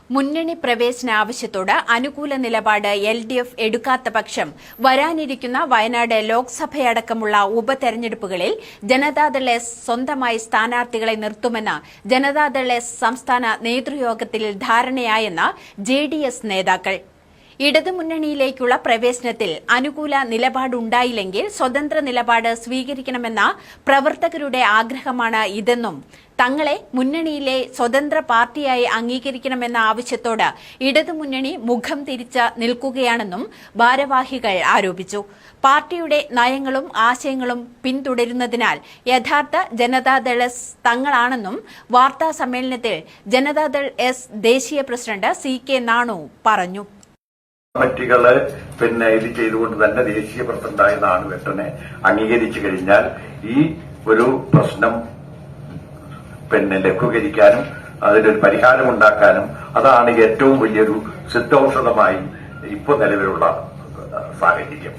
മുന്നണി പ്രവേശന ആവശ്യത്തോട് അനുകൂല നിലപാട് LDF എടുക്കാത്ത പക്ഷം വരാനിരിക്കുന്ന വയനാട് ലോക്സഭയടക്കമുള്ള ഉപതെരഞ്ഞെടുപ്പുകളിൽ ജനതാദൾ എസ് സ്വന്തമായി സ്ഥാനാർത്ഥികളെ നിർത്തുമെന്ന് ജനതാദൾ എസ് സംസ്ഥാന നേതൃയോഗത്തിൽ ധാരണയായെന്ന് JDS നേതാക്കൾ. ഇടതുമുന്നണിയിലേക്കുള്ള പ്രവേശനത്തിൽ അനുകൂല നിലപാടുണ്ടായില്ലെങ്കിൽ സ്വതന്ത്ര നിലപാട് സ്വീകരിക്കണമെന്ന പ്രവർത്തകരുടെ ആഗ്രഹമാണ് ഇതെന്നും തങ്ങളെ മുന്നണിയിലെ സ്വതന്ത്ര പാർട്ടിയായി അംഗീകരിക്കണമെന്ന ആവശ്യത്തോട് ഇടതുമുന്നണി മുഖം തിരിച്ച് നിൽക്കുകയാണെന്നും ഭാരവാഹികൾ ആരോപിച്ചു. പാർട്ടിയുടെ നയങ്ങളും ആശയങ്ങളും പിന്തുടരുന്നതിനാൽ യഥാർത്ഥ ജനതാദൾ എസ് തങ്ങളാണെന്നും വാർത്താ സമ്മേളനത്തിൽ ജനതാദൾ എസ് ദേശീയ പ്രസിഡന്റ് CK നാണു പറഞ്ഞു. കമ്മിറ്റികള് ഇത് ചെയ്തുകൊണ്ട് തന്നെ ദേശീയ പ്രസിഡന്റായ നാണുവേട്ടനെ അംഗീകരിച്ചു കഴിഞ്ഞാൽ ഈ ഒരു പ്രശ്നം ലഘൂകരിക്കാനും അതിനൊരു പരിഹാരമുണ്ടാക്കാനും അതാണ് ഏറ്റവും വലിയൊരു സിദ്ധൌഷധമായി ഇപ്പോൾ നിലവിലുള്ള സാഹചര്യം.